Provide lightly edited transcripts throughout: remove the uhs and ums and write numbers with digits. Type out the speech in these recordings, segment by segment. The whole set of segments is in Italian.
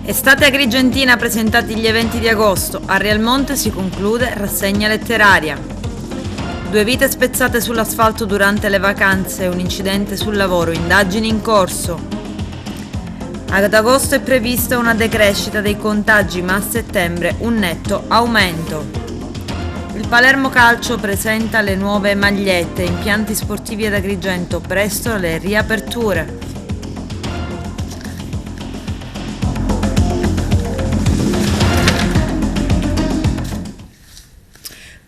Estate Agrigentina, presentati gli eventi di agosto. A Realmonte si conclude rassegna letteraria. 2 vite spezzate sull'asfalto durante le vacanze, un incidente sul lavoro, indagini in corso. Ad agosto è prevista una decrescita dei contagi, ma a settembre un netto aumento. Il Palermo Calcio presenta le nuove magliette, impianti sportivi ad Agrigento, presto le riaperture.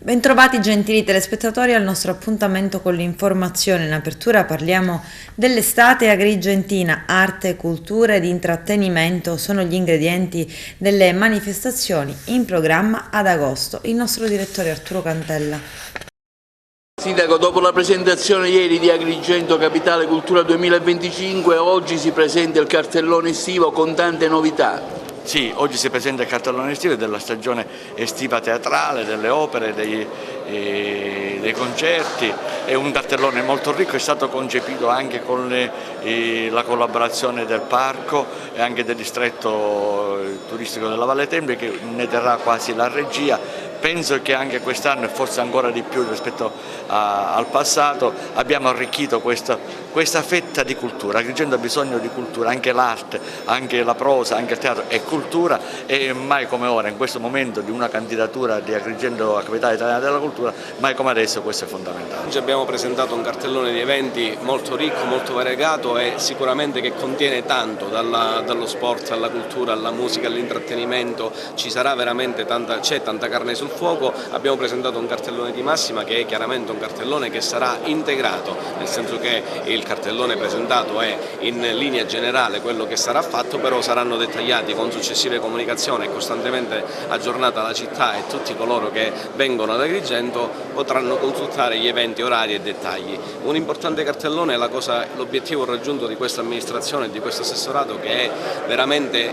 Bentrovati gentili telespettatori al nostro appuntamento con l'informazione. In apertura parliamo dell'estate agrigentina. Arte, cultura ed intrattenimento sono gli ingredienti delle manifestazioni in programma ad agosto. Il nostro direttore Arturo Cantella. Sindaco, dopo la presentazione ieri di Agrigento Capitale Cultura 2025, oggi si presenta il cartellone estivo con tante novità. Sì, oggi si presenta il cartellone estivo della stagione estiva teatrale, delle opere, dei concerti. È un cartellone molto ricco, è stato concepito anche con la collaborazione del parco e anche del distretto turistico della Valle Tempio, che ne terrà quasi la regia. Penso che anche quest'anno, e forse ancora di più rispetto al passato, abbiamo arricchito questa fetta di cultura. Agrigento ha bisogno di cultura, anche l'arte, anche la prosa, anche il teatro è cultura, e mai come ora, in questo momento di una candidatura di Agrigento a Capitale Italiana della Cultura, mai come adesso questo è fondamentale. Oggi abbiamo presentato un cartellone di eventi molto ricco, molto variegato e sicuramente che contiene tanto, dallo sport alla cultura, alla musica, all'intrattenimento. Ci sarà veramente c'è tanta carne sul fuoco. Abbiamo presentato un cartellone di massima che è chiaramente un cartellone che sarà integrato, nel senso che il cartellone presentato è in linea generale quello che sarà fatto, però saranno dettagliati con successive comunicazioni e costantemente aggiornata la città, e tutti coloro che vengono ad Agrigento potranno consultare gli eventi, orari e dettagli. Un importante cartellone è l'obiettivo raggiunto di questa amministrazione e di questo assessorato, che è veramente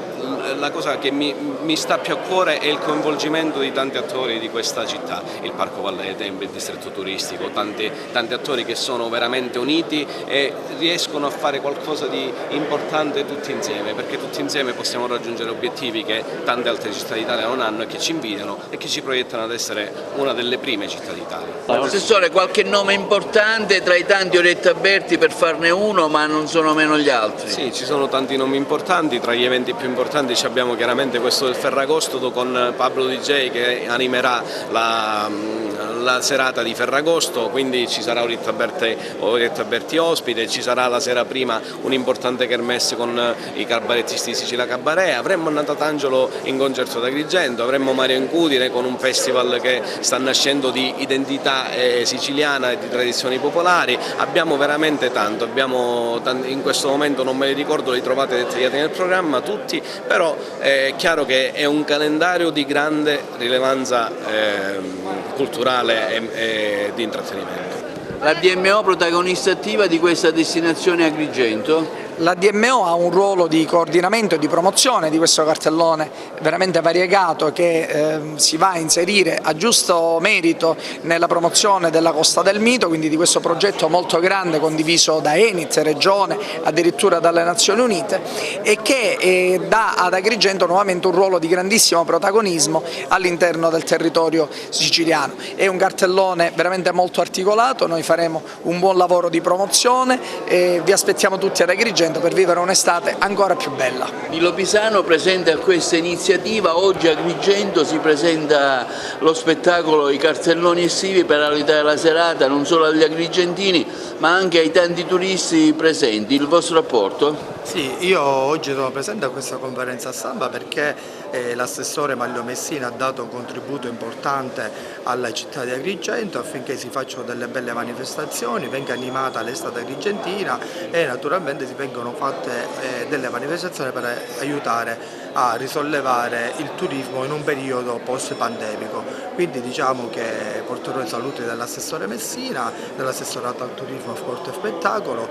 la cosa che mi sta più a cuore, è il coinvolgimento di tanti attori di questa città, il Parco Valle dei Templi, il distretto turistico, tanti attori che sono veramente uniti e riescono a fare qualcosa di importante tutti insieme, perché tutti insieme possiamo raggiungere obiettivi che tante altre città d'Italia non hanno e che ci invidiano e che ci proiettano ad essere una delle prime città d'Italia. Assessore, qualche nome importante tra i tanti Oretta Berti, per farne uno, ma non sono meno gli altri? Sì, ci sono tanti nomi importanti. Tra gli eventi più importanti abbiamo chiaramente questo del Ferragosto con Pablo DJ, che animerà la serata di Ferragosto, quindi ci sarà Oretta Berti ospite, ci sarà la sera prima un'importante kermesse con i cabarettisti di Sicilia Cabaret, avremmo Natatangelo in concerto ad Agrigento, avremmo Mario Incudine con un festival che sta nascendo di identità siciliana e di tradizioni popolari. Abbiamo veramente tanto, in questo momento non me li ricordo, li trovate dettagliati nel programma tutti, però è chiaro che è un calendario di grande rilevanza culturale e di intrattenimento. La DMO protagonista attiva di questa destinazione Agrigento? La DMO ha un ruolo di coordinamento e di promozione di questo cartellone veramente variegato, che si va a inserire a giusto merito nella promozione della Costa del Mito, quindi di questo progetto molto grande condiviso da Enit, Regione, addirittura dalle Nazioni Unite, e che dà ad Agrigento nuovamente un ruolo di grandissimo protagonismo all'interno del territorio siciliano. È un cartellone veramente molto articolato, noi faremo un buon lavoro di promozione e vi aspettiamo tutti ad Agrigento per vivere un'estate ancora più bella. Nilo Pisano presenta questa iniziativa. Oggi a Agrigento si presenta lo spettacolo I cartelloni estivi per aiutare la serata non solo agli agrigentini ma anche ai tanti turisti presenti. Il vostro rapporto? Sì, io oggi sono presente a questa conferenza stampa perché l'assessore Maglio Messina ha dato un contributo importante alla città di Agrigento affinché si facciano delle belle manifestazioni, venga animata l'estate agrigentina e naturalmente si vengono fatte delle manifestazioni per aiutare a risollevare il turismo in un periodo post-pandemico. Quindi diciamo che porterò i saluti dell'assessore Messina, dell'assessorato al turismo, sport e spettacolo,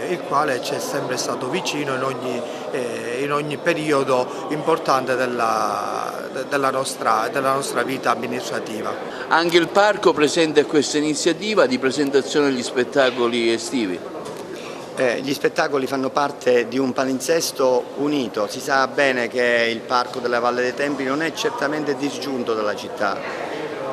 il quale ci è sempre stato vicino in ogni periodo importante della nostra vita amministrativa. Anche il parco presenta questa iniziativa di presentazione degli spettacoli estivi. Gli spettacoli fanno parte di un palinsesto unito. Si sa bene che il Parco della Valle dei Templi non è certamente disgiunto dalla città,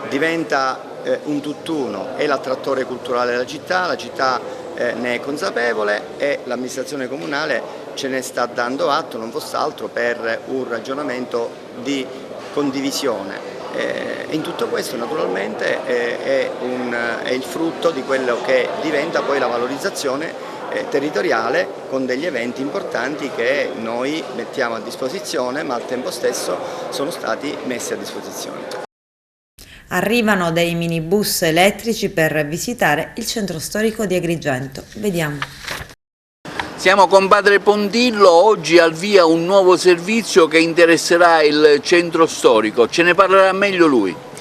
diventa un tutt'uno, è l'attrattore culturale della città, la città ne è consapevole e l'amministrazione comunale ce ne sta dando atto, non fosse altro per un ragionamento di condivisione. In tutto questo naturalmente è il frutto di quello che diventa poi la valorizzazione territoriale, con degli eventi importanti che noi mettiamo a disposizione, ma al tempo stesso sono stati messi a disposizione. Arrivano dei minibus elettrici per visitare il centro storico di Agrigento. Vediamo. Siamo con Padre Pondillo, oggi al via un nuovo servizio che interesserà il centro storico. Ce ne parlerà meglio lui.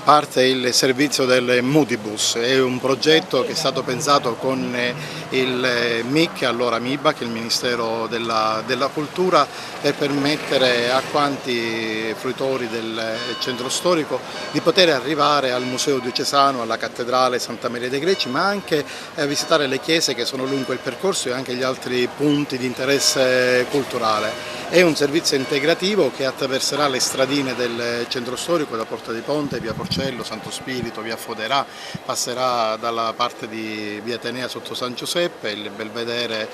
Parte il servizio del Multibus, è un progetto che è stato pensato con il MIC, allora MIBAC, il Ministero della Cultura, per permettere a quanti fruitori del centro storico di poter arrivare al Museo Diocesano, alla Cattedrale Santa Maria dei Greci, ma anche a visitare le chiese che sono lungo il percorso e anche gli altri punti di interesse culturale. È un servizio integrativo che attraverserà le stradine del centro storico da Porta di Ponte, via Porcello, Santo Spirito, via Foderà, passerà dalla parte di via Atenea sotto San Giuseppe, il Belvedere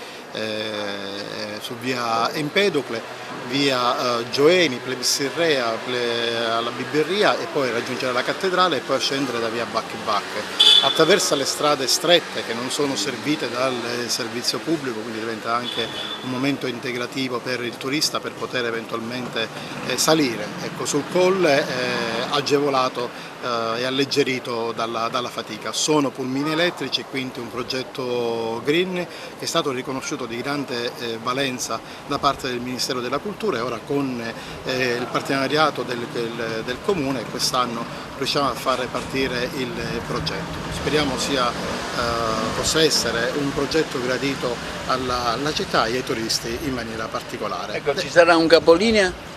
su via Empedocle, via Gioeni, Plebiscirrea, alla Biberria e poi raggiungere la cattedrale e poi scendere da via Bacchi Bacche. Attraversa le strade strette che non sono servite dal servizio pubblico, quindi diventa anche un momento integrativo per il turista per poter eventualmente salire. Ecco, sul colle agevolato e alleggerito dalla fatica. Sono pulmini elettrici, quindi un progetto green che è stato riconosciuto di grande valenza da parte del Ministero della Cultura e ora con il partenariato del Comune quest'anno riusciamo a fare partire il progetto. Speriamo possa essere un progetto gradito alla città e ai turisti in maniera particolare. Ecco, ci sarà un capolinea?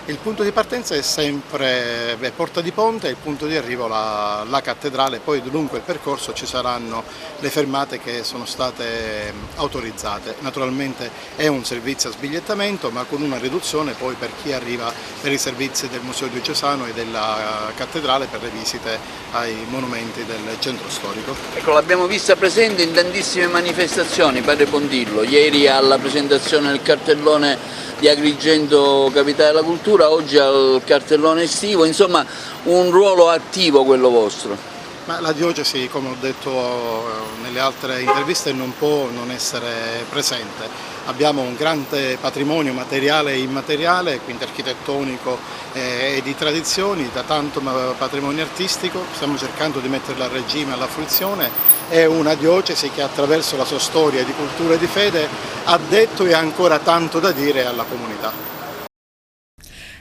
Il punto di partenza è sempre Porta di Ponte e il punto di arrivo la cattedrale, poi lungo il percorso ci saranno le fermate che sono state autorizzate. Naturalmente è un servizio a sbigliettamento ma con una riduzione poi per chi arriva per i servizi del Museo Diocesano e della cattedrale per le visite ai monumenti del centro storico. Ecco, l'abbiamo vista presente in tantissime manifestazioni, Padre Pondillo, ieri alla presentazione del cartellone di Agrigento Capitale della Cultura, oggi al cartellone estivo, insomma un ruolo attivo quello vostro. Ma la diocesi, come ho detto nelle altre interviste, non può non essere presente. Abbiamo un grande patrimonio materiale e immateriale, quindi architettonico e di tradizioni, da tanto patrimonio artistico, stiamo cercando di metterlo a regime, alla fruizione. È una diocesi che attraverso la sua storia di cultura e di fede ha detto e ha ancora tanto da dire alla comunità.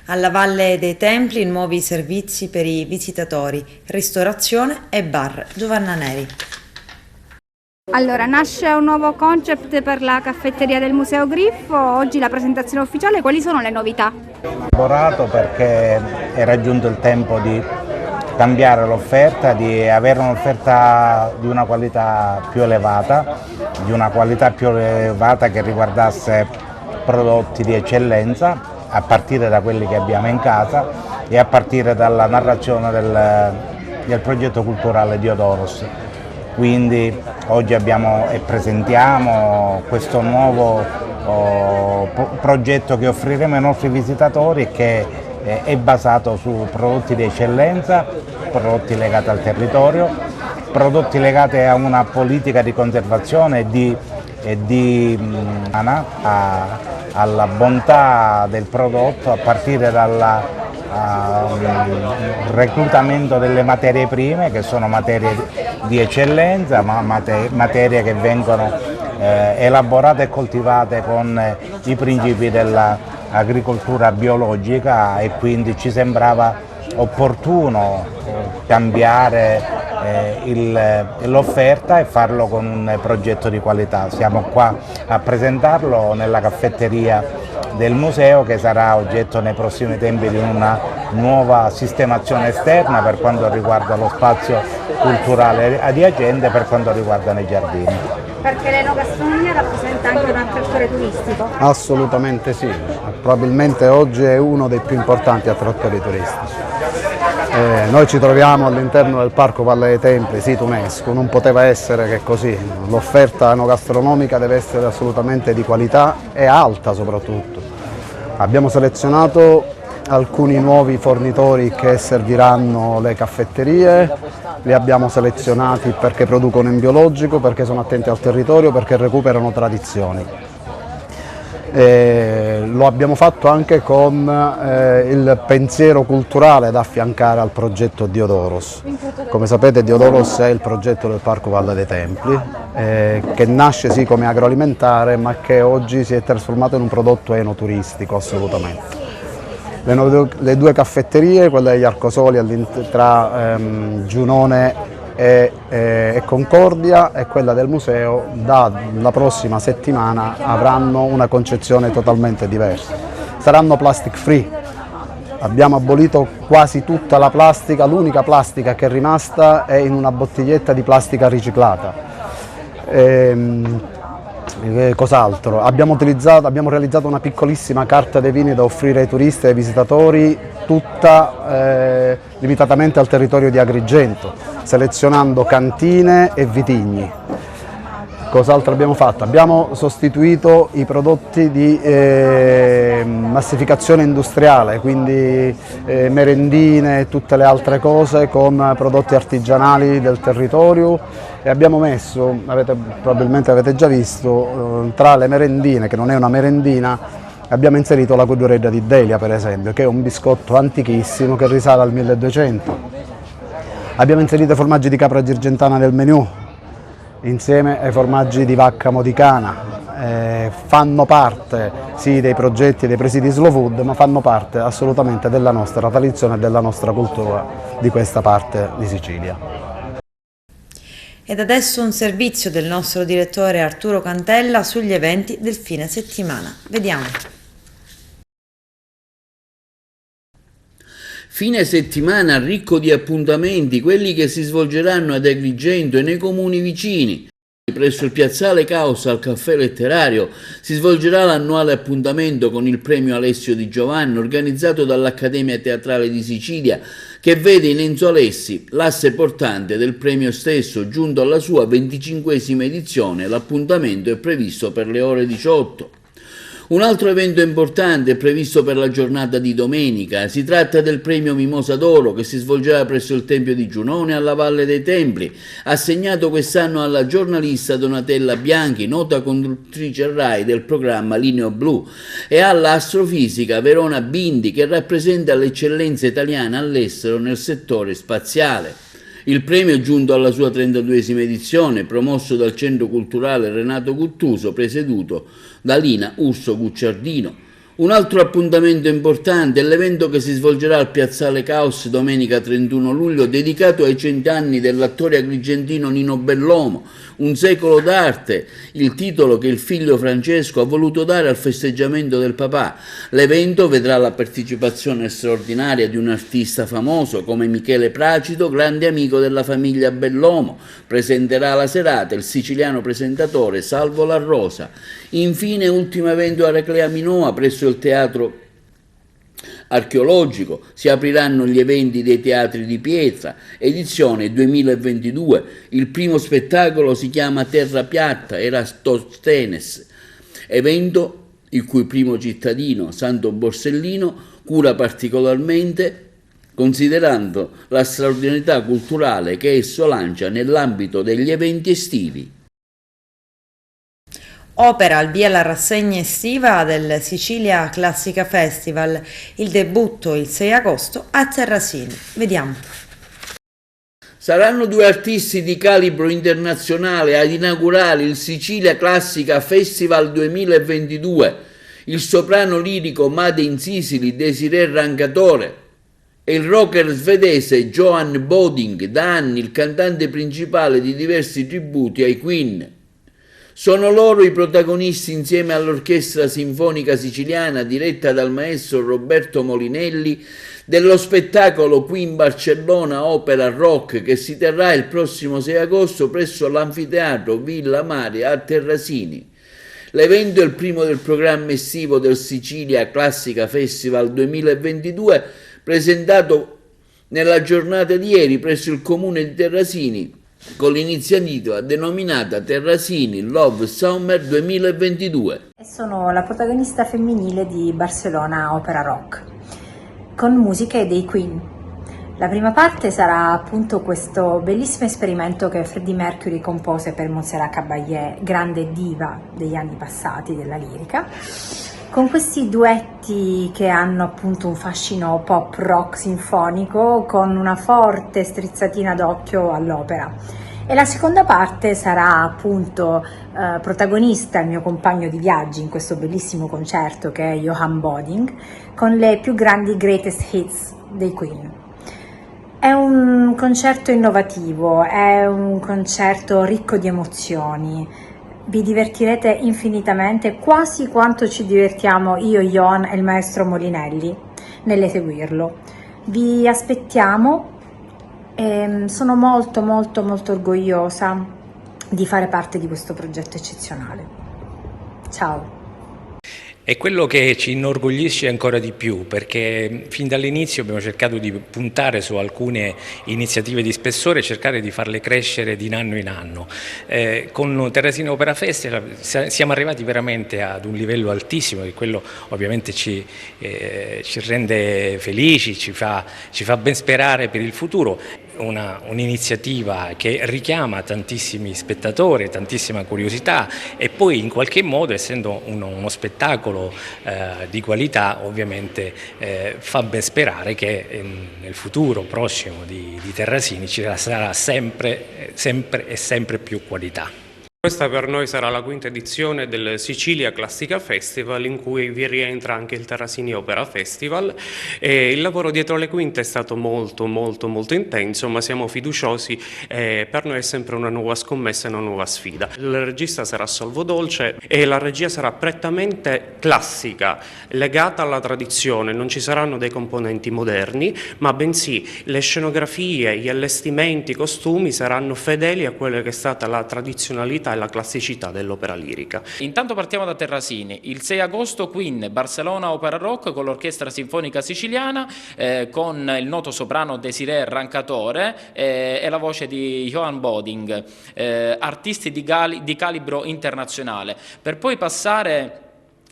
Alla Valle dei Templi nuovi servizi per i visitatori, ristorazione e bar. Giovanna Neri. Allora, nasce un nuovo concept per la caffetteria del Museo Griffo, oggi la presentazione ufficiale, quali sono le novità? Ho lavorato perché è raggiunto il tempo di cambiare l'offerta, di avere un'offerta di una qualità più elevata, che riguardasse prodotti di eccellenza, a partire da quelli che abbiamo in casa e a partire dalla narrazione del progetto culturale Diodoros. Quindi oggi abbiamo e presentiamo questo nuovo progetto che offriremo ai nostri visitatori, che è basato su prodotti di eccellenza, prodotti legati al territorio, prodotti legati a una politica di conservazione alla bontà del prodotto, a partire dal reclutamento delle materie prime, che sono materie di eccellenza, ma materie che vengono elaborate e coltivate con i principi dell'agricoltura biologica, e quindi ci sembrava opportuno cambiare l'offerta e farlo con un progetto di qualità. Siamo qua a presentarlo nella caffetteria del museo, che sarà oggetto nei prossimi tempi di una nuova sistemazione esterna per quanto riguarda lo spazio culturale adiacente e per quanto riguarda i giardini. Perché l'enogastronomia rappresenta anche un attrattore turistico? Assolutamente sì, probabilmente oggi è uno dei più importanti attrattori turistici. Noi ci troviamo all'interno del Parco Valle dei Templi, sito UNESCO, non poteva essere che così, l'offerta enogastronomica deve essere assolutamente di qualità e alta soprattutto. Abbiamo selezionato alcuni nuovi fornitori che serviranno le caffetterie, li abbiamo selezionati perché producono in biologico, perché sono attenti al territorio, perché recuperano tradizioni. Lo abbiamo fatto anche con il pensiero culturale da affiancare al progetto Diodoros. Come sapete Diodoros è il progetto del Parco Valle dei Templi, che nasce sì come agroalimentare ma che oggi si è trasformato in un prodotto enoturistico assolutamente. Le due caffetterie, quella degli Arcosoli tra Giunone e Concordia e quella del museo, dalla prossima settimana avranno una concezione totalmente diversa. Saranno plastic free. Abbiamo abolito quasi tutta la plastica, l'unica plastica che è rimasta è in una bottiglietta di plastica riciclata. Cos'altro? Abbiamo realizzato una piccolissima carta dei vini da offrire ai turisti e ai visitatori, tutta limitatamente al territorio di Agrigento, selezionando cantine e vitigni. Cos'altro abbiamo fatto? Abbiamo sostituito i prodotti di massificazione industriale, quindi merendine e tutte le altre cose, con prodotti artigianali del territorio. E abbiamo messo, probabilmente avete già visto, tra le merendine, che non è una merendina, abbiamo inserito la Cudureggia di Delia per esempio, che è un biscotto antichissimo che risale al 1200. Abbiamo inserito i formaggi di capra girgentana nel menù, insieme ai formaggi di vacca modicana. Fanno parte sì dei progetti e dei presidi Slow Food, ma fanno parte assolutamente della nostra tradizione e della nostra cultura di questa parte di Sicilia. Ed adesso un servizio del nostro direttore Arturo Cantella sugli eventi del fine settimana. Vediamo. Fine settimana ricco di appuntamenti, quelli che si svolgeranno ad Agrigento e nei comuni vicini. Presso il piazzale Caos al Caffè Letterario si svolgerà l'annuale appuntamento con il premio Alessio Di Giovanni organizzato dall'Accademia Teatrale di Sicilia, che vede in Enzo Alessi l'asse portante del premio stesso, giunto alla sua 25esima edizione. L'appuntamento è previsto per le ore 18. Un altro evento importante è previsto per la giornata di domenica. Si tratta del premio Mimosa d'Oro che si svolgerà presso il Tempio di Giunone alla Valle dei Templi, assegnato quest'anno alla giornalista Donatella Bianchi, nota conduttrice RAI del programma Lineo Blu, e alla astrofisica Verona Bindi, che rappresenta l'eccellenza italiana all'estero nel settore spaziale. Il premio è giunto alla sua 32esima edizione, promosso dal Centro Culturale Renato Guttuso, presieduto da Lina Urso Gucciardino. Un altro appuntamento importante è l'evento che si svolgerà al Piazzale Caos domenica 31 luglio, dedicato ai 100 anni dell'attore agrigentino Nino Bellomo, Un secolo d'arte, il titolo che il figlio Francesco ha voluto dare al festeggiamento del papà. L'evento vedrà la partecipazione straordinaria di un artista famoso come Michele Placido, grande amico della famiglia Bellomo. Presenterà la serata il siciliano presentatore Salvo La Rosa. Infine, ultimo evento a Reclea Minoa presso il Teatro Archeologico. Si apriranno gli eventi dei teatri di Pietra, edizione 2022. Il primo spettacolo si chiama Terra Piatta, Eratosthenes, evento il cui primo cittadino, Santo Borsellino, cura particolarmente, considerando la straordinarietà culturale che esso lancia nell'ambito degli eventi estivi. Opera al via la rassegna estiva del Sicilia Classica Festival, il debutto il 6 agosto a Terrasini. Vediamo. Saranno due artisti di calibro internazionale ad inaugurare il Sicilia Classica Festival 2022, il soprano lirico Made in Sicily Desiree Rancatore e il rocker svedese Johan Boding, da anni il cantante principale di diversi tributi ai Queen. Sono loro i protagonisti insieme all'Orchestra Sinfonica Siciliana diretta dal maestro Roberto Molinelli dello spettacolo qui in Barcellona Opera Rock che si terrà il prossimo 6 agosto presso l'Anfiteatro Villa Mare a Terrasini. L'evento è il primo del programma estivo del Sicilia Classica Festival 2022, presentato nella giornata di ieri presso il comune di Terrasini con l'iniziativa denominata Terrasini Love Summer 2022. Sono la protagonista femminile di Barcellona Opera Rock, con musiche dei Queen. La prima parte sarà appunto questo bellissimo esperimento che Freddie Mercury compose per Montserrat Caballé, grande diva degli anni passati della lirica, con questi duetti che hanno appunto un fascino pop rock sinfonico con una forte strizzatina d'occhio all'opera. E la seconda parte sarà appunto protagonista il mio compagno di viaggi in questo bellissimo concerto che è Johan Boding, con le più grandi greatest hits dei Queen. È un concerto innovativo, è un concerto ricco di emozioni, vi divertirete infinitamente, quasi quanto ci divertiamo io, Johan e il maestro Molinelli nell'eseguirlo. Vi aspettiamo e sono molto orgogliosa di fare parte di questo progetto eccezionale. Ciao! È quello che ci inorgoglisce ancora di più, perché fin dall'inizio abbiamo cercato di puntare su alcune iniziative di spessore e cercare di farle crescere di anno in anno. Con Terrasini Opera Festival siamo arrivati veramente ad un livello altissimo e quello ovviamente ci rende felici, ci fa ben sperare per il futuro. Un'iniziativa che richiama tantissimi spettatori, tantissima curiosità e poi in qualche modo, essendo uno spettacolo di qualità, ovviamente fa ben sperare che nel futuro prossimo di Terrasini ci sarà sempre più qualità. Questa per noi sarà la quinta edizione del Sicilia Classica Festival, in cui vi rientra anche il Terrasini Opera Festival. E il lavoro dietro le quinte è stato molto intenso, ma siamo fiduciosi e per noi è sempre una nuova scommessa e una nuova sfida. Il regista sarà Salvo Dolce e la regia sarà prettamente classica, legata alla tradizione, non ci saranno dei componenti moderni, ma bensì le scenografie, gli allestimenti, i costumi saranno fedeli a quella che è stata la tradizionalità e la classicità dell'opera lirica. Intanto partiamo da Terrasini. Il 6 agosto Queen, Barcellona Opera Rock con l'Orchestra Sinfonica Siciliana, con il noto soprano Desiree Rancatore e la voce di Johan Boding, artisti di calibro internazionale, per poi passare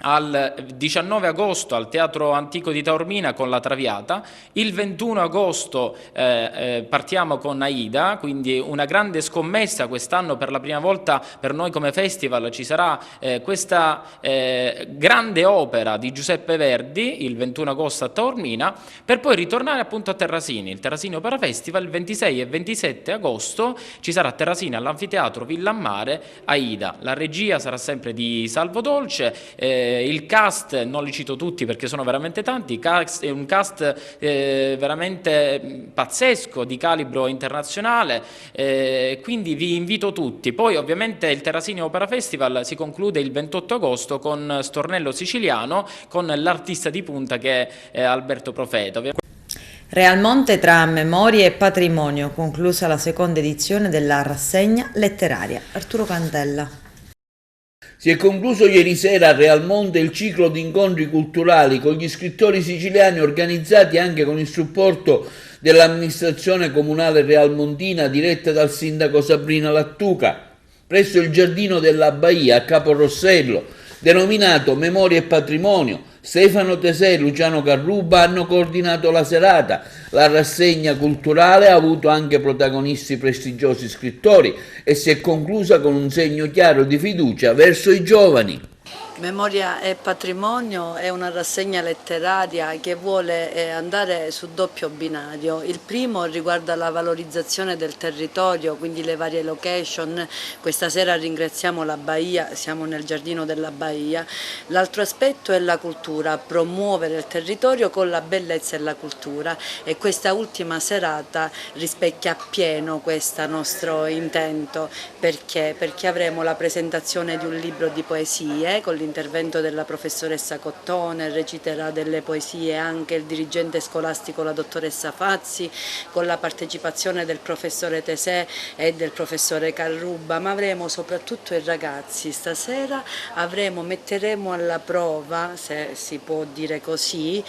al 19 agosto al Teatro Antico di Taormina con La Traviata. Il 21 agosto partiamo con Aida, quindi una grande scommessa quest'anno. Per la prima volta per noi come festival ci sarà questa grande opera di Giuseppe Verdi il 21 agosto a Taormina, per poi ritornare appunto a Terrasini, il Terrasini Opera Festival. Il 26 e 27 agosto ci sarà a Terrasini all'Anfiteatro Villa Mare Aida. La regia sarà sempre di Salvo Dolce. Il cast, non li cito tutti perché sono veramente tanti, è un cast veramente pazzesco, di calibro internazionale, quindi vi invito tutti. Poi ovviamente il Terrasini Opera Festival si conclude il 28 agosto con Stornello Siciliano, con l'artista di punta che è Alberto Profeta. Realmonte tra memorie e patrimonio, conclusa la seconda edizione della rassegna letteraria. Arturo Cantella. Si è concluso ieri sera a Realmonte il ciclo di incontri culturali con gli scrittori siciliani, organizzati anche con il supporto dell'amministrazione comunale realmontina diretta dal sindaco Sabrina Lattuca, presso il Giardino della Baia a Caporossello, denominato Memoria e Patrimonio. Stefano Tesè e Luciano Carruba hanno coordinato la serata. La rassegna culturale ha avuto anche protagonisti prestigiosi scrittori e si è conclusa con un segno chiaro di fiducia verso i giovani. Memoria e Patrimonio è una rassegna letteraria che vuole andare su doppio binario. Il primo riguarda la valorizzazione del territorio, quindi le varie location. Questa sera ringraziamo la Baia, siamo nel Giardino della Baia. L'altro aspetto è la cultura, promuovere il territorio con la bellezza e la cultura, e questa ultima serata rispecchia appieno questo nostro intento. Perché? Perché avremo la presentazione di un libro di poesie con l'intervento della professoressa Cottone, reciterà delle poesie anche il dirigente scolastico, la dottoressa Fazzi, con la partecipazione del professore Tesè e del professore Carruba, ma avremo soprattutto i ragazzi. Stasera metteremo alla prova, se si può dire così,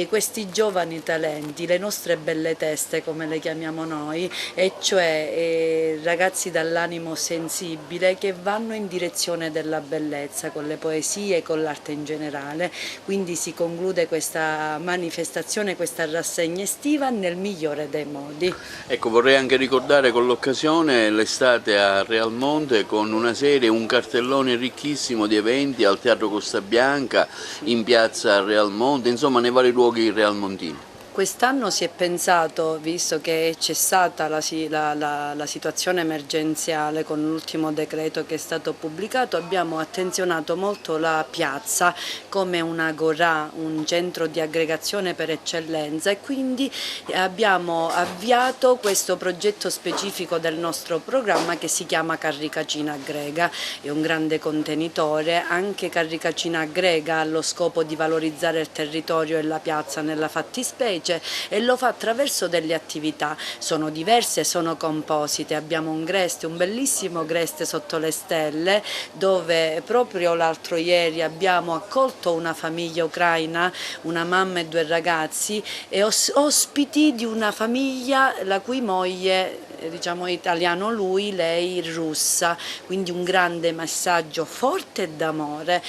questi giovani talenti, le nostre belle teste come le chiamiamo noi, e cioè ragazzi dall'animo sensibile che vanno in direzione della bellezza con le poesie e con l'arte in generale. Quindi si conclude questa manifestazione, questa rassegna estiva nel migliore dei modi. Ecco, vorrei anche ricordare con l'occasione l'estate a Realmonte con una serie, un cartellone ricchissimo di eventi al Teatro Costa Bianca, in piazza Realmonte, insomma nei vari luoghi realmontini. Quest'anno si è pensato, visto che è cessata la situazione emergenziale con l'ultimo decreto che è stato pubblicato, abbiamo attenzionato molto la piazza come un'agorà, un centro di aggregazione per eccellenza, e quindi abbiamo avviato questo progetto specifico del nostro programma che si chiama Carricacina Aggrega. È un grande contenitore, anche Carricacina Aggrega ha lo scopo di valorizzare il territorio e la piazza nella fattispecie, e lo fa attraverso delle attività, sono diverse, sono composite. Abbiamo un bellissimo Greste sotto le stelle, dove proprio l'altro ieri abbiamo accolto una famiglia ucraina, una mamma e 2 ragazzi, e ospiti di una famiglia la cui moglie, diciamo italiano lui, lei russa, quindi un grande messaggio forte d'amore.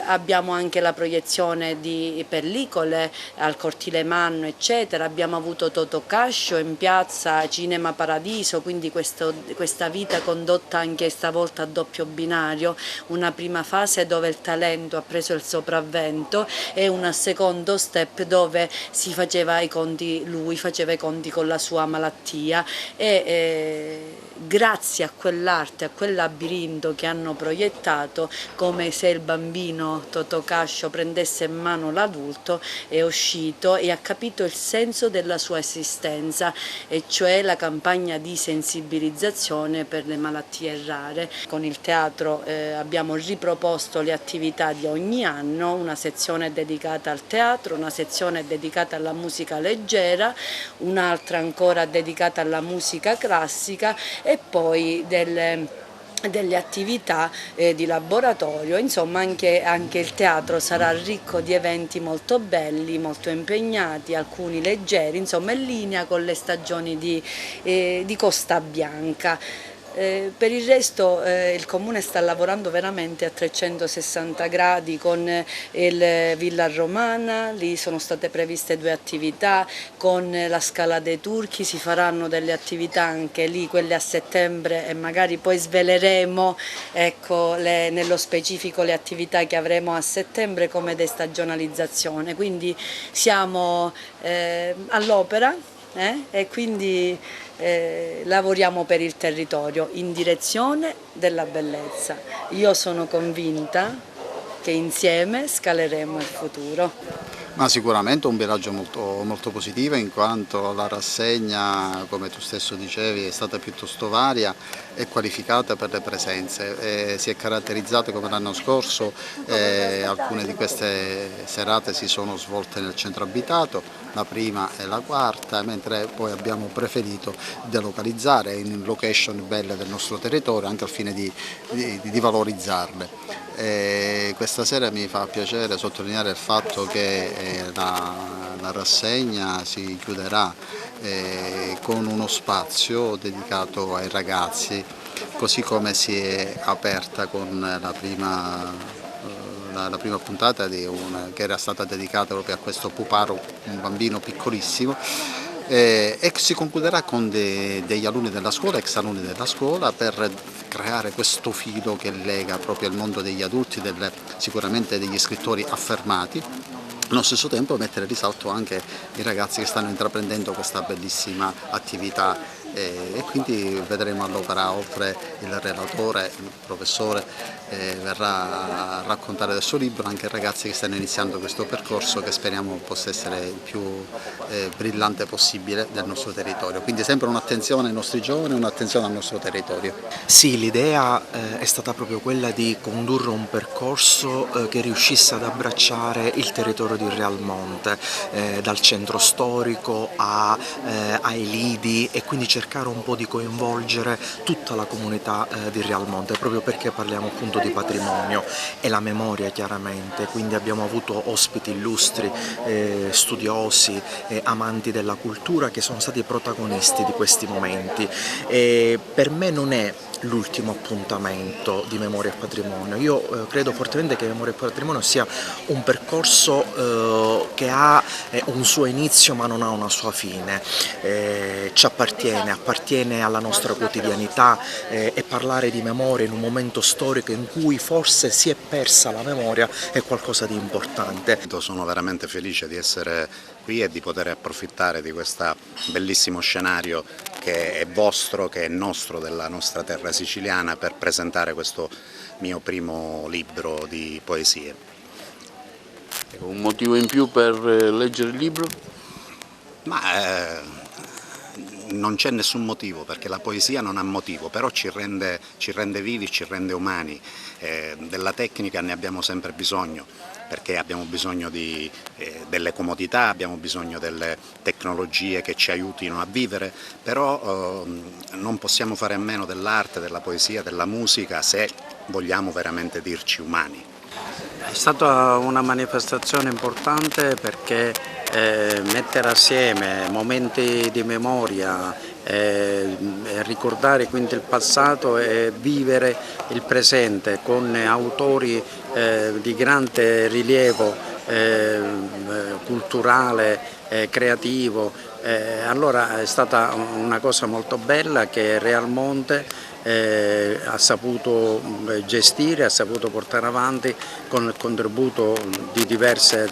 Abbiamo anche la proiezione di pellicole al Cortile Manno, eccetera. Abbiamo avuto Toto Cascio in piazza Cinema Paradiso, quindi questa vita condotta anche stavolta a doppio binario, una prima fase dove il talento ha preso il sopravvento e un secondo step dove lui faceva i conti con la sua malattia, e grazie a quell'arte, a quel labirinto che hanno proiettato, come se il bambino Toto Cascio prendesse in mano l'adulto, è uscito e ha capito il senso della sua esistenza, e cioè la campagna di sensibilizzazione per le malattie rare. Con il teatro abbiamo riproposto le attività di ogni anno, una sezione dedicata al teatro, una sezione dedicata alla musica leggera, un'altra ancora dedicata alla musica classica, e poi delle attività di laboratorio. Insomma anche il teatro sarà ricco di eventi molto belli, molto impegnati, alcuni leggeri, insomma in linea con le stagioni di Costa Bianca. Per il resto il Comune sta lavorando veramente a 360 gradi con il Villa Romana, lì sono state previste 2 attività, con la Scala dei Turchi si faranno delle attività anche lì, quelle a settembre, e magari poi sveleremo, ecco, nello specifico le attività che avremo a settembre come destagionalizzazione. Quindi siamo all'opera e quindi lavoriamo per il territorio in direzione della bellezza. Io sono convinta che insieme scaleremo il futuro. Ma sicuramente un viraggio molto positivo, in quanto la rassegna, come tu stesso dicevi, è stata piuttosto varia e qualificata per le presenze. Si è caratterizzata come l'anno scorso, alcune di queste serate si sono svolte nel centro abitato, la prima e la quarta, mentre poi abbiamo preferito delocalizzare in location belle del nostro territorio anche al fine di valorizzarle. Questa sera mi fa piacere sottolineare il fatto che la rassegna si chiuderà con uno spazio dedicato ai ragazzi, così come si è aperta con la prima puntata che era stata dedicata proprio a questo puparo, un bambino piccolissimo, e si concluderà con degli alunni della scuola, ex alunni della scuola, per creare questo filo che lega proprio il mondo degli adulti, sicuramente degli scrittori affermati, allo stesso tempo mettere in risalto anche i ragazzi che stanno intraprendendo questa bellissima attività e quindi vedremo all'opera, oltre il relatore, il professore verrà a raccontare del suo libro, anche ragazzi che stanno iniziando questo percorso che speriamo possa essere il più brillante possibile del nostro territorio. Quindi sempre un'attenzione ai nostri giovani, un'attenzione al nostro territorio. Sì, l'idea è stata proprio quella di condurre un percorso che riuscisse ad abbracciare il territorio di Realmonte, dal centro storico ai lidi, e quindi cercare un po' di coinvolgere tutta la comunità di Realmonte, proprio perché parliamo appunto di patrimonio e la memoria chiaramente, quindi abbiamo avuto ospiti illustri, studiosi, amanti della cultura che sono stati protagonisti di questi momenti. Per me non è l'ultimo appuntamento di Memoria e Patrimonio, io credo fortemente che Memoria e Patrimonio sia un percorso che ha un suo inizio ma non ha una sua fine, ci appartiene alla nostra quotidianità, e parlare di memoria in un momento storico in cui forse si è persa la memoria è qualcosa di importante. Sono veramente felice di essere qui e di poter approfittare di questo bellissimo scenario che è vostro, che è nostro, della nostra terra siciliana, per presentare questo mio primo libro di poesie. Un motivo in più per leggere il libro? Non c'è nessun motivo, perché la poesia non ha motivo, però ci rende vivi, ci rende umani. Della tecnica ne abbiamo sempre bisogno, perché abbiamo bisogno delle comodità, abbiamo bisogno delle tecnologie che ci aiutino a vivere, però non possiamo fare a meno dell'arte, della poesia, della musica, se vogliamo veramente dirci umani. È stata una manifestazione importante perché mettere assieme momenti di memoria, ricordare quindi il passato e vivere il presente con autori di grande rilievo culturale, creativo, allora è stata una cosa molto bella che Realmonte ha saputo gestire, ha saputo portare avanti con il contributo di diverse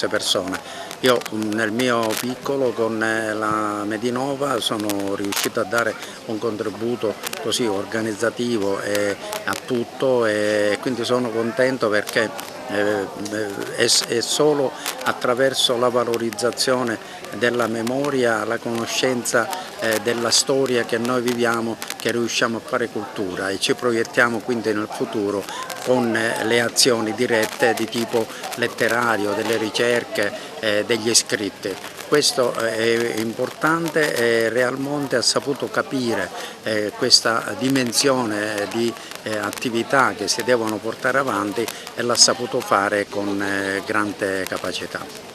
persone. Io nel mio piccolo con la Medinova sono riuscito a dare un contributo così organizzativo a tutto, e quindi sono contento perché è solo attraverso la valorizzazione della memoria, la conoscenza della storia che noi viviamo, che riusciamo a fare cultura, e ci proiettiamo quindi nel futuro con le azioni dirette di tipo letterario, delle ricerche, degli scritti. Questo è importante e Realmonte ha saputo capire questa dimensione di attività che si devono portare avanti e l'ha saputo fare con grande capacità.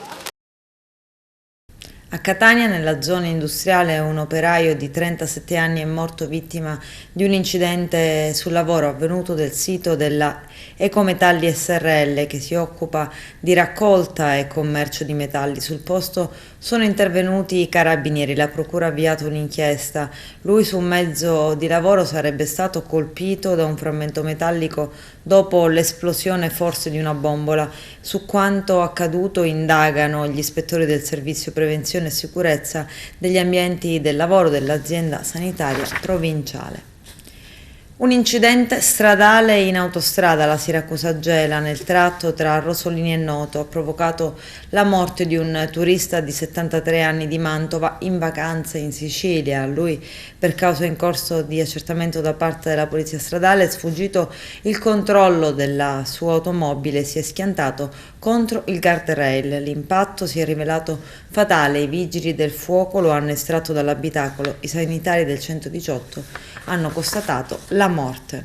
A Catania, nella zona industriale, un operaio di 37 anni è morto vittima di un incidente sul lavoro avvenuto del sito della Ecometalli SRL, che si occupa di raccolta e commercio di metalli. Sul posto sono intervenuti i carabinieri, la procura ha avviato un'inchiesta. Lui, su un mezzo di lavoro, sarebbe stato colpito da un frammento metallico dopo l'esplosione forse di una bombola. Su quanto accaduto indagano gli ispettori del Servizio Prevenzione e Sicurezza degli ambienti del lavoro dell'azienda sanitaria provinciale. Un incidente stradale in autostrada alla Siracusa-Gela, nel tratto tra Rosolini e Noto, ha provocato la morte di un turista di 73 anni di Mantova in vacanza in Sicilia. Lui, per causa in corso di accertamento da parte della polizia stradale, sfuggito il controllo della sua automobile, si è schiantato contro il guardrail. L'impatto si è rivelato fatale. I vigili del fuoco lo hanno estratto dall'abitacolo. I sanitari del 118 hanno constatato la morte.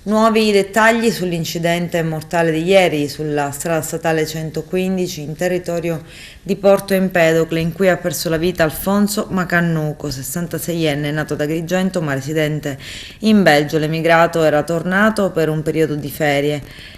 Nuovi dettagli sull'incidente mortale di ieri sulla strada statale 115 in territorio di Porto Empedocle, in cui ha perso la vita Alfonso Macannuco, 66enne, nato ad Agrigento ma residente in Belgio. L'emigrato era tornato per un periodo di ferie.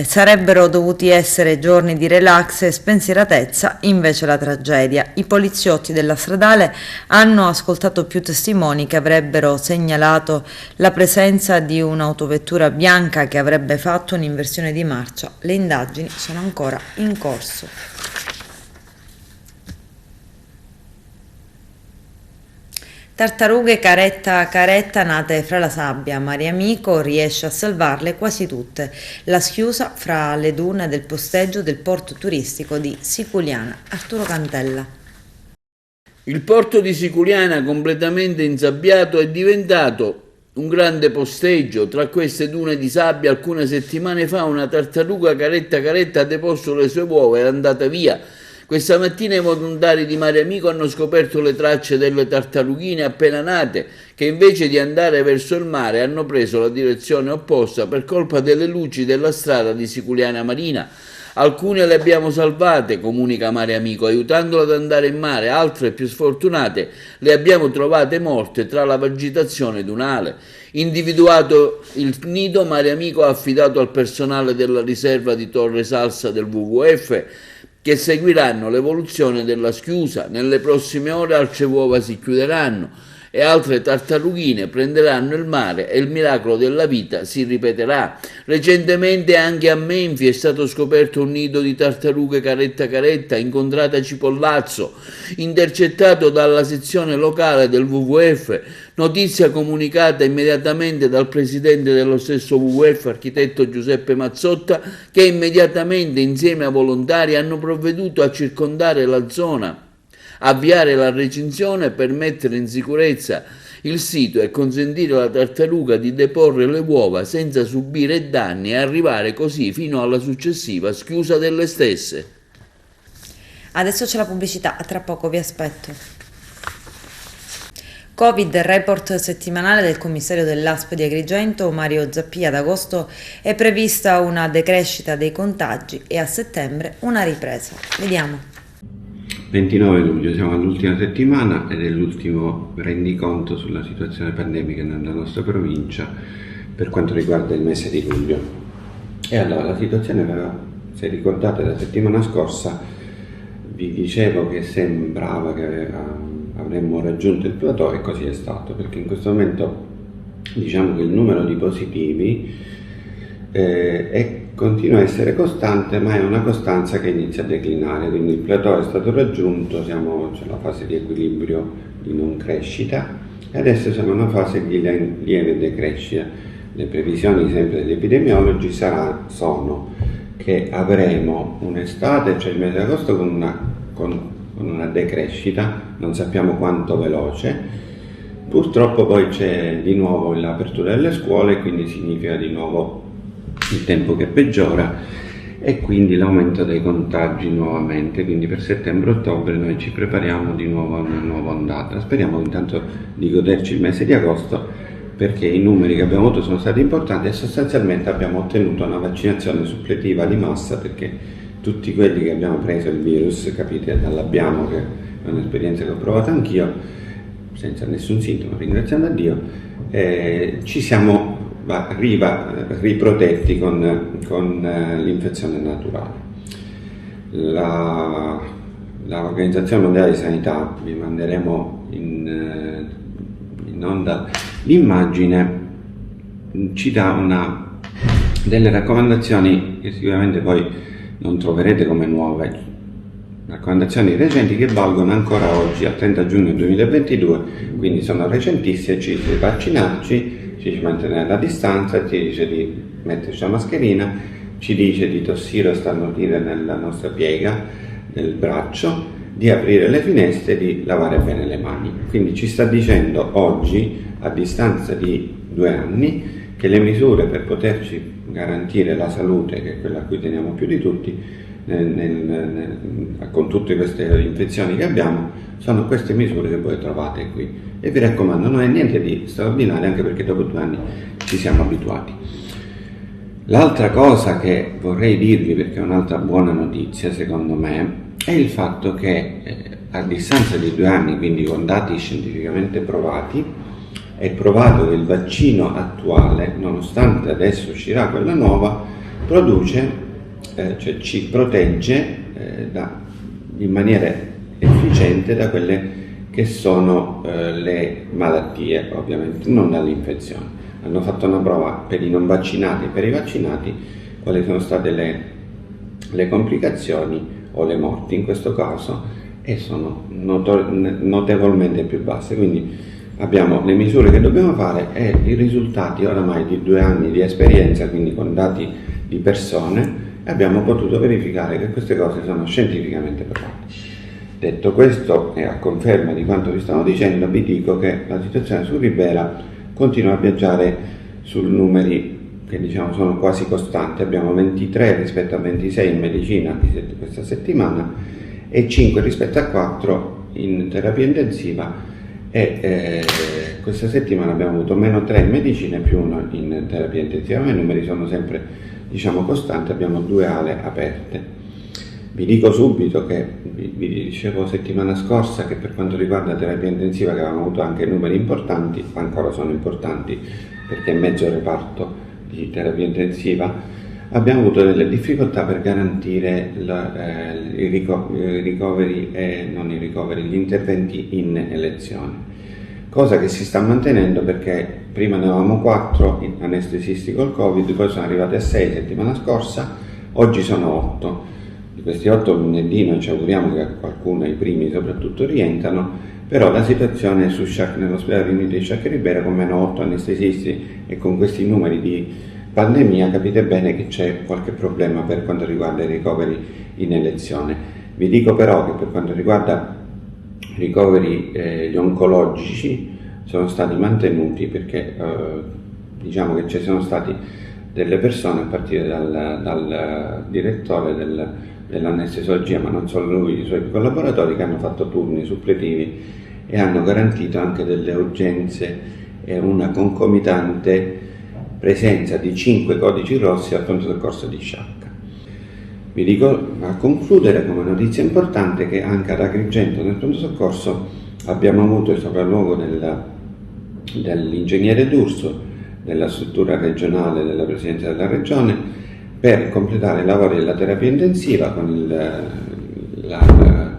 Sarebbero dovuti essere giorni di relax e spensieratezza, invece la tragedia. I poliziotti della stradale hanno ascoltato più testimoni che avrebbero segnalato la presenza di un'autovettura bianca che avrebbe fatto un'inversione di marcia. Le indagini sono ancora in corso. Tartarughe caretta nate fra la sabbia, Mariamico riesce a salvarle quasi tutte. La schiusa fra le dune del posteggio del porto turistico di Siculiana. Arturo Cantella. Il porto di Siculiana, completamente insabbiato, è diventato un grande posteggio. Tra queste dune di sabbia alcune settimane fa una tartaruga caretta ha deposto le sue uova e è andata via. Questa mattina i volontari di Mariamico hanno scoperto le tracce delle tartarughine appena nate, che invece di andare verso il mare hanno preso la direzione opposta per colpa delle luci della strada di Siculiana Marina. Alcune le abbiamo salvate, comunica Mariamico, aiutandole ad andare in mare, altre più sfortunate le abbiamo trovate morte tra la vegetazione dunale. Individuato il nido, Mariamico ha affidato al personale della riserva di Torre Salsa del WWF che seguiranno l'evoluzione della schiusa. Nelle prossime ore altre uova si chiuderanno e altre tartarughine prenderanno il mare e il miracolo della vita si ripeterà. Recentemente anche a Menfi è stato scoperto un nido di tartarughe caretta incontrate a Cipollazzo, intercettato dalla sezione locale del WWF, notizia comunicata immediatamente dal presidente dello stesso WWF, architetto Giuseppe Mazzotta, che immediatamente insieme a volontari hanno provveduto a circondare la zona, avviare la recinzione per mettere in sicurezza il sito e consentire alla tartaruga di deporre le uova senza subire danni e arrivare così fino alla successiva schiusa delle stesse. Adesso c'è la pubblicità, tra poco vi aspetto. Covid, report settimanale del commissario dell'ASP di Agrigento, Mario Zappia. Ad agosto è prevista una decrescita dei contagi e a settembre una ripresa. Vediamo. 29 luglio, siamo all'ultima settimana ed è l'ultimo rendiconto sulla situazione pandemica nella nostra provincia per quanto riguarda il mese di luglio. E allora la situazione, se ricordate la settimana scorsa, vi dicevo che sembrava che avremmo raggiunto il plateau e così è stato, perché in questo momento diciamo che il numero di positivi continua a essere costante, ma è una costanza che inizia a declinare, quindi il plateau è stato raggiunto, c'è la fase di equilibrio di non crescita e adesso siamo in una fase di lieve decrescita. Le previsioni sempre degli epidemiologi sono che avremo un'estate, cioè il mese di agosto, con una decrescita, non sappiamo quanto veloce. Purtroppo poi c'è di nuovo l'apertura delle scuole, quindi significa di nuovo il tempo che peggiora e quindi l'aumento dei contagi nuovamente, quindi per settembre-ottobre noi ci prepariamo di nuovo a una nuova ondata. Speriamo intanto di goderci il mese di agosto, perché i numeri che abbiamo avuto sono stati importanti e sostanzialmente abbiamo ottenuto una vaccinazione suppletiva di massa, perché tutti quelli che abbiamo preso il virus, capite dall'abbiamo, che è un'esperienza che ho provato anch'io senza nessun sintomo, ringraziando a Dio, ci siamo riprotetti con l'infezione naturale. L'Organizzazione Mondiale di Sanità, vi manderemo in onda l'immagine, ci dà delle raccomandazioni che sicuramente poi non troverete come nuove, raccomandazioni recenti che valgono ancora oggi al 30 giugno 2022, quindi sono recentissime. Ci dice di vaccinarci, ci dice di mantenere la distanza, ci dice di metterci la mascherina, ci dice di tossire o starnutire nella nostra piega del braccio, di aprire le finestre e di lavare bene le mani. Quindi ci sta dicendo oggi, a distanza di 2 anni, che le misure per poterci garantire la salute, che è quella a cui teniamo più di tutti, con tutte queste infezioni che abbiamo, sono queste misure che voi trovate qui. E vi raccomando, non è niente di straordinario, anche perché dopo 2 anni ci siamo abituati. L'altra cosa che vorrei dirvi, perché è un'altra buona notizia secondo me, è il fatto che a distanza di 2 anni, quindi con dati scientificamente provati, è provato che il vaccino attuale, nonostante adesso uscirà quella nuova, produce, cioè ci protegge in maniera efficiente da quelle che sono le malattie, ovviamente non dall'infezione. Hanno fatto una prova per i non vaccinati e per i vaccinati, quali sono state le complicazioni o le morti in questo caso, e sono notevolmente più basse. Quindi Abbiamo le misure che dobbiamo fare e i risultati oramai di 2 anni di esperienza, quindi con dati di persone, e abbiamo potuto verificare che queste cose sono scientificamente provate. Detto questo, e a conferma di quanto vi stavo dicendo, vi dico che la situazione su Ribera continua a viaggiare su numeri che diciamo sono quasi costanti. Abbiamo 23 rispetto a 26 in medicina questa settimana e 5 rispetto a 4 in terapia intensiva e questa settimana abbiamo avuto -3 in medicina e +1 in terapia intensiva, ma i numeri sono sempre diciamo costanti, abbiamo 2 ale aperte. Vi dico subito che vi dicevo settimana scorsa che per quanto riguarda la terapia intensiva che avevamo avuto anche numeri importanti, ancora sono importanti perché è mezzo reparto di terapia intensiva, abbiamo avuto delle difficoltà per garantire gli interventi in elezione, cosa che si sta mantenendo perché prima ne avevamo 4 anestesisti col Covid, poi sono arrivati a 6 settimana scorsa, oggi sono 8. Di questi 8 lunedì noi ci auguriamo che qualcuno, i primi soprattutto, rientrano, però la situazione nell'ospedale riunito di Sciacca Ribera con -8 anestesisti e con questi numeri di pandemia capite bene che c'è qualche problema per quanto riguarda i ricoveri in elezione. Vi dico però che per quanto riguarda i ricoveri gli oncologici sono stati mantenuti perché diciamo che ci sono stati delle persone a partire dal direttore dell'anestesiologia, ma non solo lui, i suoi collaboratori, che hanno fatto turni suppletivi e hanno garantito anche delle urgenze e una concomitante presenza di 5 codici rossi al pronto soccorso di Sciacca. Vi dico a concludere come notizia importante che anche ad Agrigento nel pronto soccorso abbiamo avuto il sopralluogo dell'ingegnere D'Urso della struttura regionale della Presidenza della Regione per completare i lavori della terapia intensiva con la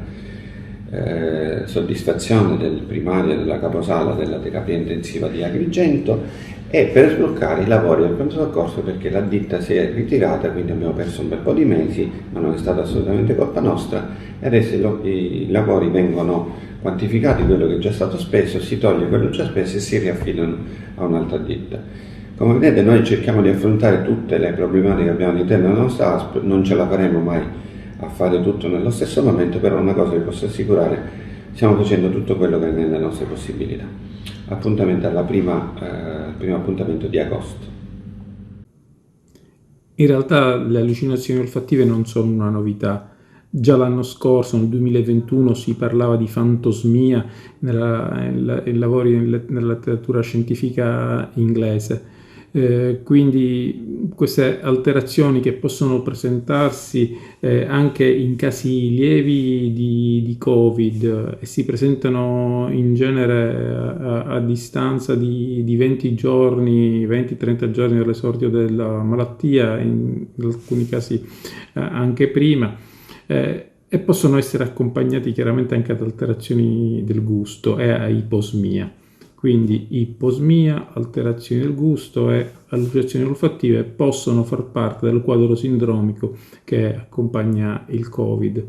soddisfazione del primario della caposala della terapia intensiva di Agrigento e per sbloccare i lavori del pronto soccorso perché la ditta si è ritirata, quindi abbiamo perso un bel po' di mesi, ma non è stata assolutamente colpa nostra e adesso i lavori vengono quantificati, quello che è già stato speso, si toglie quello già speso e si riaffidano a un'altra ditta. Come vedete noi cerchiamo di affrontare tutte le problematiche che abbiamo all'interno della nostra ASP, non ce la faremo mai a fare tutto nello stesso momento, però una cosa vi posso assicurare, stiamo facendo tutto quello che è nelle nostre possibilità. Appuntamento al primo appuntamento di agosto. In realtà le allucinazioni olfattive non sono una novità. Già l'anno scorso, nel 2021, si parlava di fantosmia nella letteratura scientifica inglese. Quindi queste alterazioni che possono presentarsi anche in casi lievi di Covid e si presentano in genere a distanza di 20 giorni, 20-30 giorni dall'esordio della malattia, in alcuni casi anche prima, e possono essere accompagnati chiaramente anche ad alterazioni del gusto e a iposmia. Quindi iposmia, alterazioni del gusto e allucinazioni olfattive possono far parte del quadro sindromico che accompagna il Covid.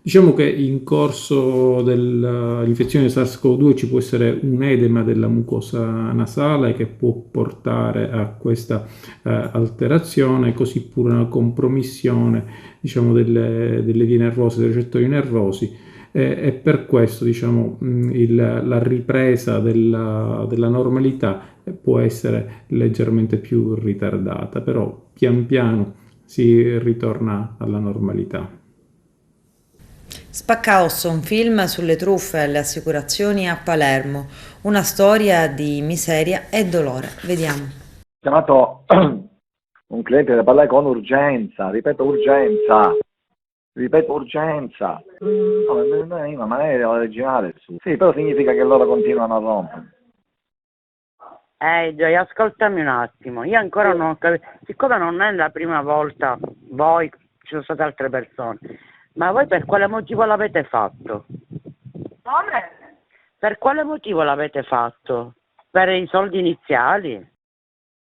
Diciamo che in corso dell'infezione di SARS-CoV-2 ci può essere un edema della mucosa nasale che può portare a questa alterazione, così pure una compromissione, diciamo, delle vie nervose, dei recettori nervosi. E per questo, diciamo, la ripresa della normalità può essere leggermente più ritardata, però pian piano si ritorna alla normalità. Spaccaosso, un film sulle truffe alle assicurazioni a Palermo, una storia di miseria e dolore. Vediamo. Ho chiamato un cliente da parlare con urgenza, ripeto urgenza. No, ma è originale. Sì, però significa che loro continuano a rompere. Gioia, ascoltami un attimo. Io ancora non ho capito, siccome non è la prima volta, voi, ci sono state altre persone, ma voi per quale motivo l'avete fatto? Come? Per quale motivo l'avete fatto? Per i soldi iniziali?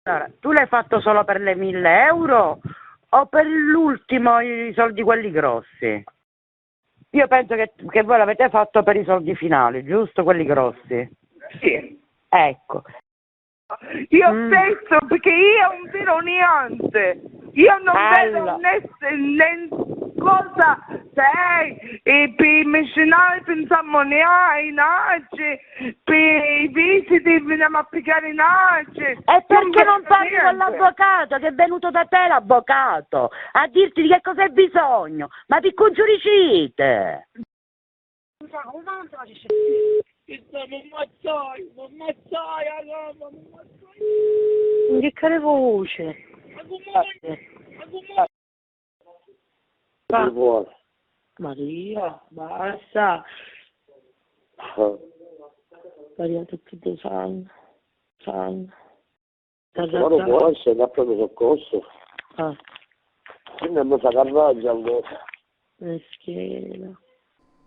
Allora, tu l'hai fatto solo per le 1.000 euro? O per l'ultimo i soldi quelli grossi? Io penso che voi l'avete fatto per i soldi finali, giusto? Quelli grossi? Sì. Ecco. Io stesso, perché io non vedo niente, io non vedo né cosa sei, e per i medicinali pensiamo neanche in ACE, per i visiti veniamo a pigliare in ACE. E perché non parli con l'avvocato, che è venuto da te l'avvocato, a dirti di che cosa hai bisogno, ma ti congiuricite. Che care voce. Maria, basta. Maria, tutti dei sangue. Ma non può essere da proprio soccorso. Quindi non fa carraggio allora. Schiena.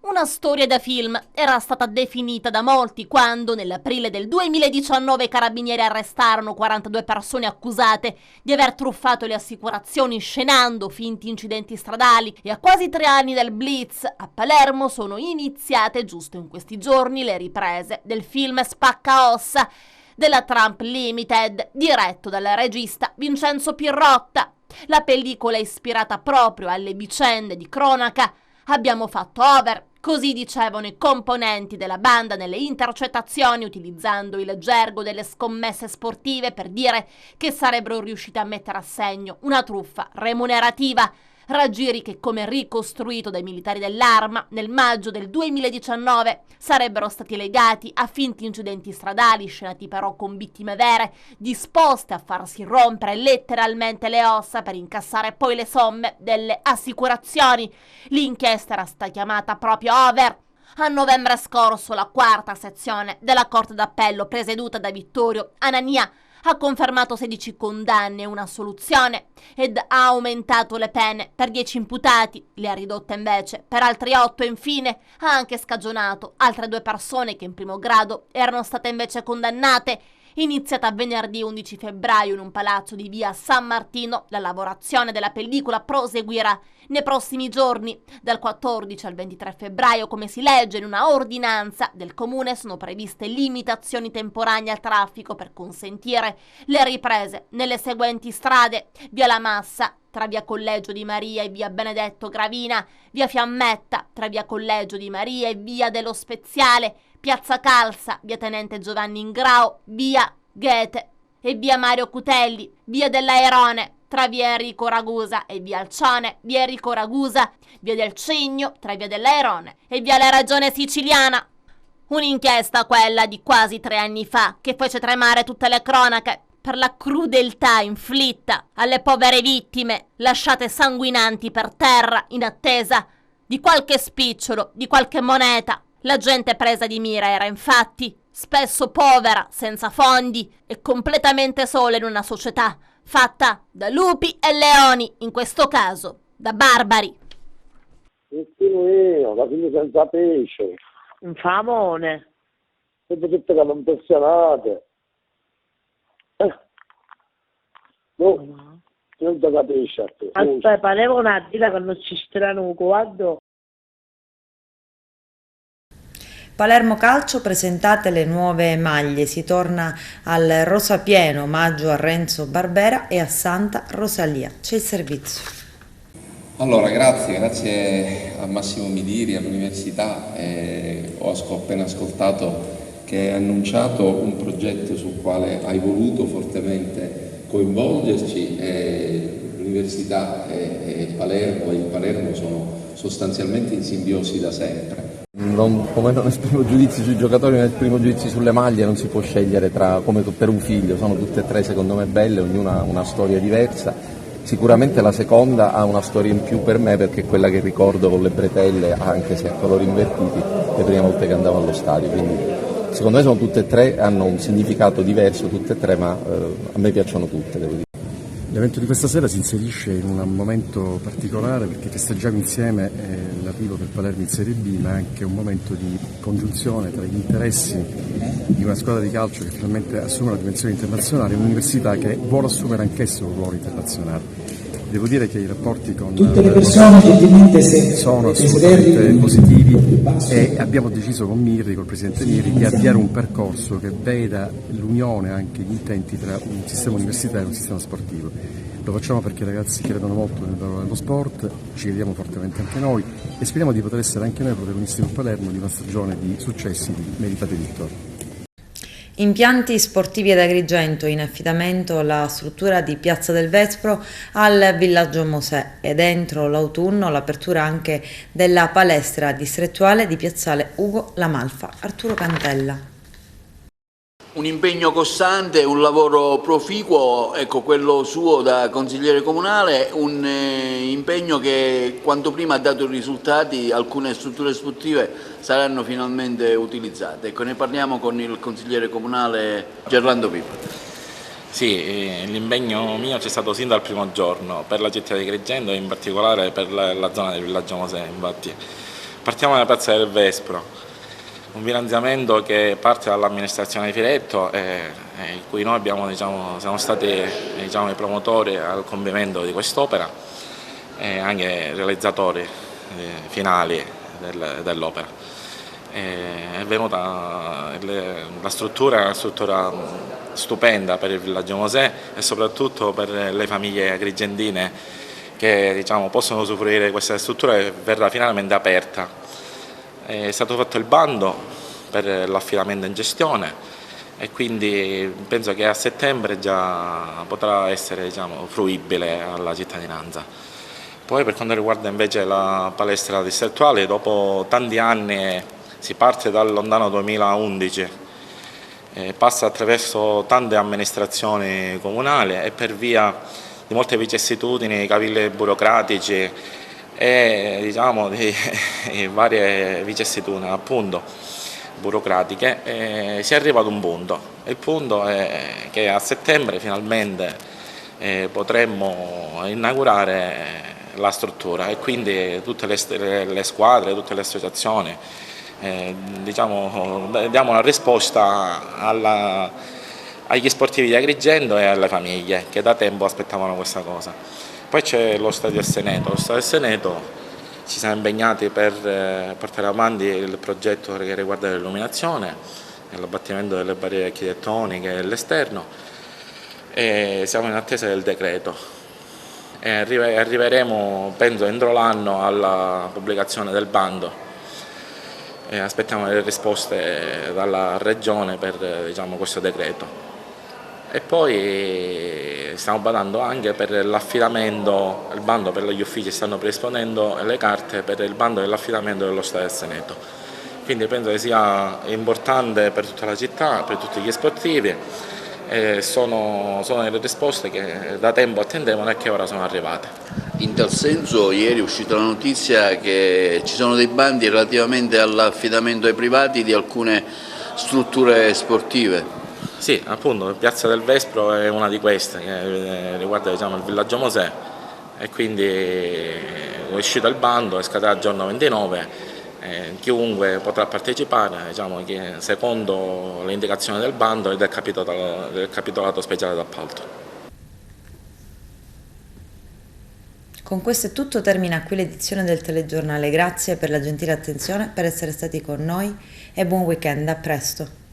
Una storia da film era stata definita da molti quando, nell'aprile del 2019, i carabinieri arrestarono 42 persone accusate di aver truffato le assicurazioni scenando finti incidenti stradali, e a quasi 3 anni dal Blitz a Palermo sono iniziate giusto in questi giorni le riprese del film Spaccaossa della Trump Limited, diretto dal regista Vincenzo Pirrotta. La pellicola è ispirata proprio alle vicende di cronaca. Abbiamo fatto over, così dicevano i componenti della banda nelle intercettazioni, utilizzando il gergo delle scommesse sportive per dire che sarebbero riusciti a mettere a segno una truffa remunerativa. Raggiri che, come ricostruito dai militari dell'Arma nel maggio del 2019, sarebbero stati legati a finti incidenti stradali, scenati però con vittime vere, disposte a farsi rompere letteralmente le ossa per incassare poi le somme delle assicurazioni. L'inchiesta era stata chiamata proprio over. A novembre scorso la 4ª sezione della Corte d'Appello, presieduta da Vittorio Anania, ha confermato 16 condanne e una assoluzione ed ha aumentato le pene per 10 imputati, le ha ridotte invece per altri 8 e infine ha anche scagionato altre 2 persone che in primo grado erano state invece condannate. Iniziata venerdì 11 febbraio in un palazzo di via San Martino, la lavorazione della pellicola proseguirà nei prossimi giorni. Dal 14 al 23 febbraio, come si legge in una ordinanza del comune, sono previste limitazioni temporanee al traffico per consentire le riprese nelle seguenti strade: via La Massa tra via Collegio di Maria e via Benedetto Gravina, via Fiammetta tra via Collegio di Maria e via dello Speziale, piazza Calza, via Tenente Giovanni Ingrao, via Goethe e via Mario Cutelli, via dell'Airone tra via Enrico Ragusa e via Alcione, via Enrico Ragusa, via del Cigno tra via dell'Airone e via La Regione Siciliana. Un'inchiesta, quella di quasi 3 anni fa, che fece tremare tutte le cronache per la crudeltà inflitta alle povere vittime lasciate sanguinanti per terra in attesa di qualche spicciolo, di qualche moneta. La gente presa di mira era infatti spesso povera, senza fondi e completamente sola in una società fatta da lupi e leoni, in questo caso da barbari. Io, la figlia senza pesce. Un famone. Siete tutte che non pensionate. No, non ti capisci a te. Aspetta, pareva una dita che non ci strano guardo. Palermo Calcio, presentate le nuove maglie, si torna al rosa pieno, omaggio a Renzo Barbera e a Santa Rosalia. C'è il servizio. Allora, grazie a Massimo Midiri, all'Università. Ho appena ascoltato che hai annunciato un progetto sul quale hai voluto fortemente coinvolgerci. L'Università e il Palermo sono sostanzialmente in simbiosi da sempre. Come non esprimo giudizi sui giocatori, non esprimo giudizi sulle maglie, non si può scegliere come per un figlio, sono tutte e 3 secondo me belle, ognuna ha una storia diversa. Sicuramente la seconda ha una storia in più per me, perché è quella che ricordo con le bretelle, anche se a colori invertiti, le prime volte che andavo allo stadio. Quindi secondo me sono tutte e 3, hanno un significato diverso tutte e 3, ma a me piacciono tutte, devo dire. L'evento di questa sera si inserisce in un momento particolare, perché festeggiamo insieme l'arrivo del Palermo in Serie B, ma è anche un momento di congiunzione tra gli interessi di una squadra di calcio che finalmente assume una dimensione internazionale e un'università che vuole assumere anch'essa un ruolo internazionale. Devo dire che i rapporti con tutte le persone gentilmente sono assolutamente positivi e abbiamo deciso con Mirri, col Presidente Mirri, di avviare un percorso che veda l'unione, anche gli intenti tra un sistema universitario e un sistema sportivo. Lo facciamo perché i ragazzi credono molto nel valore dello sport, ci crediamo fortemente anche noi e speriamo di poter essere anche noi protagonisti con Palermo di una stagione di successi, di meritate vittorie. Impianti sportivi ad Agrigento, in affidamento la struttura di Piazza del Vespro al Villaggio Mosè e dentro l'autunno l'apertura anche della palestra distrettuale di Piazzale Ugo La Malfa. Arturo Cantella. Un impegno costante, un lavoro proficuo, ecco quello suo da consigliere comunale, un impegno che quanto prima ha dato risultati, alcune strutture sportive saranno finalmente utilizzate. Ecco, ne parliamo con il consigliere comunale Gerlando Pippa. Sì, l'impegno mio c'è stato sin dal primo giorno per la città di Agrigento e in particolare per la zona del Villaggio Mosè. Infatti partiamo dalla Piazza del Vespro. Un finanziamento che parte dall'amministrazione di Filetto in cui noi siamo stati i promotori al compimento di quest'opera e anche realizzatori finali dell'opera. È venuta la struttura è una struttura stupenda per il Villaggio Mosè e soprattutto per le famiglie agrigentine che possono usufruire di questa struttura che verrà finalmente aperta. È stato fatto il bando per l'affidamento in gestione e quindi penso che a settembre già potrà essere fruibile alla cittadinanza. Poi per quanto riguarda invece la palestra distrettuale, dopo tanti anni si parte dal lontano 2011, passa attraverso tante amministrazioni comunali e per via di molte vicissitudini, cavilli burocratici e di varie vicissitudini appunto burocratiche si arriva ad un punto. Il punto è che a settembre finalmente potremmo inaugurare la struttura e quindi tutte le squadre, tutte le associazioni diamo una risposta agli sportivi di Agrigento e alle famiglie che da tempo aspettavano questa cosa. Poi c'è lo Stadio del Seneto. Lo Stadio del Seneto ci siamo impegnati per portare avanti il progetto che riguarda l'illuminazione, l'abbattimento delle barriere architettoniche e l'esterno e siamo in attesa del decreto. Arriveremo, penso, entro l'anno alla pubblicazione del bando e aspettiamo le risposte dalla Regione per questo decreto. E poi stiamo badando anche per l'affidamento, il bando per gli uffici, stanno predisponendo le carte per il bando dell'affidamento dello Stadio del Seneto. Quindi penso che sia importante per tutta la città, per tutti gli sportivi. Sono delle risposte che da tempo attendevano e che ora sono arrivate. In tal senso ieri è uscita la notizia che ci sono dei bandi relativamente all'affidamento ai privati di alcune strutture sportive. Sì, appunto, Piazza del Vespro è una di queste che riguarda il Villaggio Mosè e quindi è uscito il bando, è scattato il giorno 29, chiunque potrà partecipare secondo le indicazioni del bando e del capitolato speciale d'appalto. Con questo è tutto, termina qui l'edizione del telegiornale. Grazie per la gentile attenzione, per essere stati con noi e buon weekend, a presto.